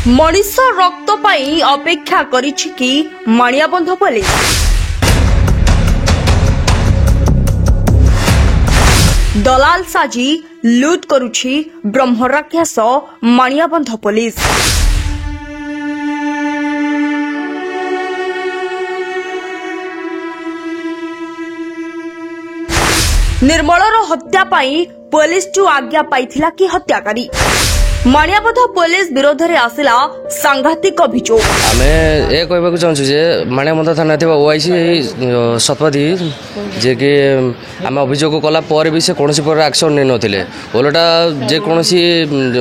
मनीष रक्त पाई अपेक्षा करिछि कि माणियाबंध पुलिस। दलाल साजी लूट करुछि ब्रह्मराक्षस माणियाबंध पुलिस। निर्मलर हत्या पाई पुलिस टू आज्ञा पाइथिला कि हत्याकारी। माणियाबंध पुलिस विरोध में आसिला सांघातिक अभियोग। आमे ए कहबाक चाहूँ जे माणियाबंध थाना थिबा ओआईसी शतपथी जे कि आम अभियोग कला पर भी से कोनोसी पर एक्शन नै नथिले। ओलटा जे कोनोसी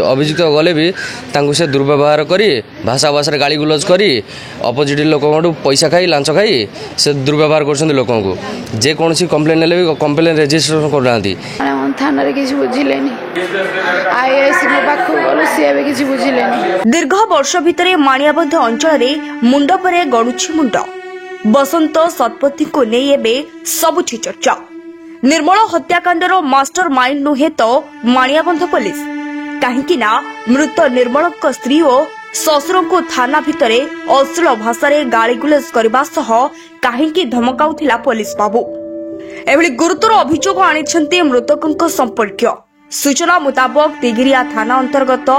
अभियुक्त गले भी तांको से दुर्व्यवहार करी भाषा भाषा गाली गुलज करी अपोजिट लोकंटू पैसा खाई लांच खाई से दुर्व्यवहार करछन लोकंकु। जे कोनोसी कंप्लेन नेले भी कंप्लेन रजिस्ट्रेशन करनांती थाना रे किछि बुझिलेनी आईएएस के पाखु गलो से एबे किछि बुझिलेनी। दीर्घ वर्ष भितरे माणियाबंध अंचल रे मुंड परे गडुछि मुंड। बसंत शतपथी को नै एबे सबुठी चर्चा। निर्मल हत्याकांडर मास्टर माइंड नुहे तो माणियाबंध पुलिस। काहेकि ना मृत निर्मलक स्त्री और ससुर को थाना भितरे अश्लील भाषा रे गाली गुलज करबा सह काहेकि धमकाउथिला पुलिस बाबू। एभली गुरुतर अभियोग आनिछन्ते मृतकଙ୍କ संपर्क। सूचना मुताबक तिगिरिया थाना अंतर्गत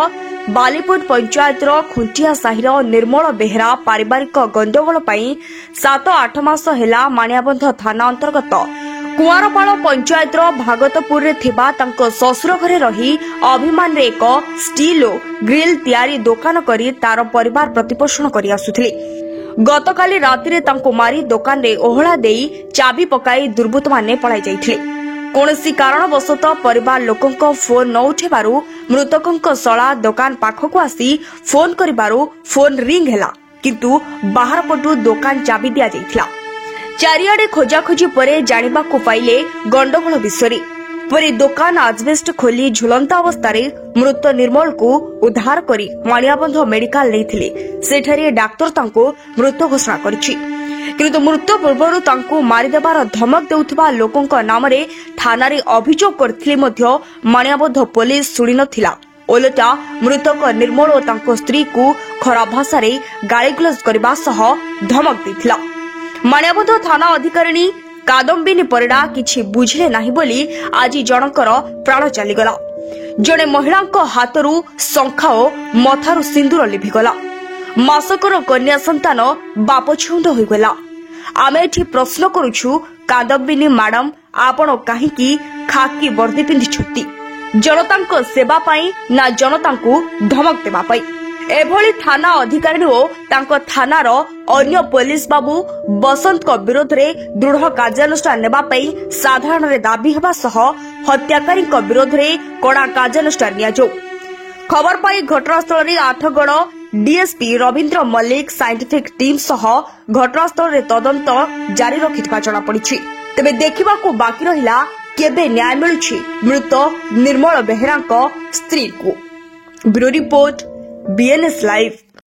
बालीपुर पंचायत खुंटिया साहिर निर्मल बेहरा पारिवारिक गंडगोल 7-8 मास हेला माणियाबंध थाना अंतर्गत कुआरपाड़ पंचायत भागतपुर रे थिबा तांको ससुर घरे रही अभिमान रे एक स्टील ग्रिल तैयारी दुकान करी तार परिवार प्रतिपोषण करि आसुथिले। गतकाली राति तांको मारी दुकान रे ओहळा देई चाबी पकाई दुर्बृत्त माने पळाई जाइथिले। कोनोसी कारणवशत परिवार लोकंको फोन न उठेबारु मृतकंक सळा दुकान पाखकु आसी फोन करिबारु फोन रिंग हेला किंतु बाहर पटु दुकान चाबी दिया जाइथिला। चारियाडे खोजाखोजी परे जानिबाकु पाइले गंडगोल विषय। परे दुकान आजबेस्ट खोली झुलंता अवस्था मृत निर्मल को उद्धार करी माणियाबंध मेडिकल लेथिले। सेठारे डाक्टर तांको मृत घोषणा करिछि किंतु मृत्यु पूर्व तांको मारिदेबार धमक देउथिबा लोकंक नाम रे थाना रे अभियोग करथिले मध्य माणियाबंध पुलिस सुनि नथिला। ओलटा मृतक निर्मल और तांको स्त्री को खराब भाषा रे गालीगुलज करबा सह धमक देथिला। माणियाबंध थाना अधिकारिणी कादम्बिनी परिडा किछि बुझिले नाही बोली आज जनकर प्राण चलीगला। जने महिलांक हाथरू शंखा और मथारू सिंदूर लिभिगला। मासकर कन्या संतान बाप छुंड होइगला। आमे एठी प्रश्न करूछु कादम्बिनी मैडम आपण काहेकि खाकी वर्दी पिंधिछथि जनतांक सेवा पाई ना जनतांकु धमक देबा पाई। एभली थाना अधिकारी और तांको थानार अन्य पुलिस बाबू बसंत को विरोध रे दृढ़ कार्यानुष्ठान नेबा पई साधारण रे दाबी हेबा सह हत्याकारी को विरोध रे कड़ा कार्यानुष्ठान निया जो। खबर पाई घटनास्थल रे Athagarh DSP Ravindra Mallick scientific team सह घटनास्थल रे तदंत जारी रखिथिबा जणा पड़िछि। तबे देखिबाकू बाकी रहिला केबे न्याय मिलुछि मृत निर्मल बेहरांक स्त्री को। Bureau report BNS live.